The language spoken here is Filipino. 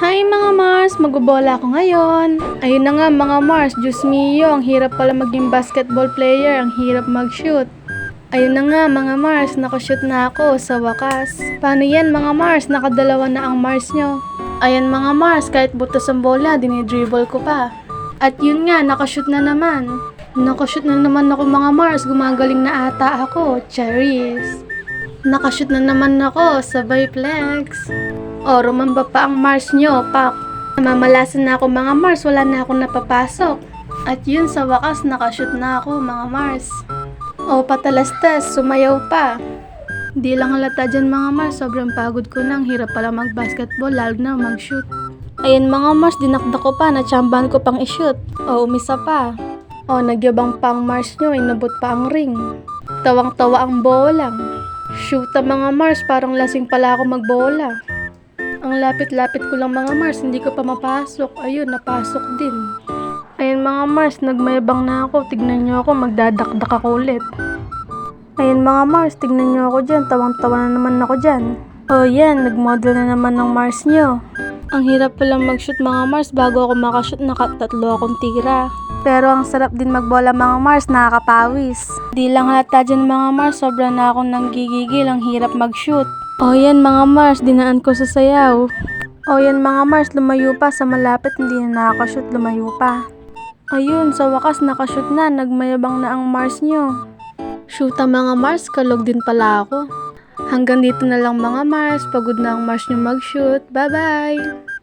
Hi mga Mars! Magbobola ako ngayon. Ayun na nga mga Mars, Diyos mio, ang hirap pala maging basketball player, ang hirap mag-shoot. Ayun na nga mga Mars, nakashoot na ako sa wakas. Paano yan mga Mars? Nakadalawa na ang Mars nyo. Ayan mga Mars, kahit butas ang bola, dinidribble ko pa. At yun nga, nakashoot na naman. Nakashoot na naman ako mga Mars, gumagaling na ata ako. Charis! Nakashoot na naman ako, sabay flex. O, rumamba pa ang Mars nyo, pak. Namamalasan na ako mga Mars, wala na akong napapasok. At yun, sa wakas, nakashoot na ako mga Mars. O, patalastas, sumayaw pa. Di lang halata dyan mga Mars, sobrang pagod ko na, ang hirap pala mag-basketball, lalo na mag-shoot. Ayan mga Mars, dinakdak ko pa, natsambahan ko pang i-shoot. O, umisa pa. O, nagyabang pa ang Mars nyo, inabot pa ang ring. Tawang-tawa ang bolang. Shoot mga Mars, parang lasing pala ako magbola. Ang lapit-lapit ko lang mga Mars, hindi ko pa mapasok. Ayun, napasok din. Ayun mga Mars, nagmayabang na ako. Tignan nyo ako, magdadakdak ako ulit. Ayun mga Mars, tignan nyo ako dyan. Tawang-tawa na naman ako dyan. O yan, nagmodel na naman ng Mars nyo. Ang hirap palang mag-shoot mga Mars. Bago ako makashoot, nakatatlo akong tira. Pero ang sarap din magbola mga Mars, nakakapawis. Di lang halata dyan mga Mars, sobra na akong nanggigigil, ang hirap mag-shoot. O yan mga Mars, dinaan ko sa sayaw. O yan mga Mars, lumayo pa sa malapit, hindi na nakakashoot, lumayo pa. Ayun, sa wakas nakashoot na, nagmayabang na ang Mars nyo. Shoota mga Mars, kalog din pala ako. Hanggang dito na lang mga Mars, pagod na ang Mars nyo mag-shoot. Bye bye!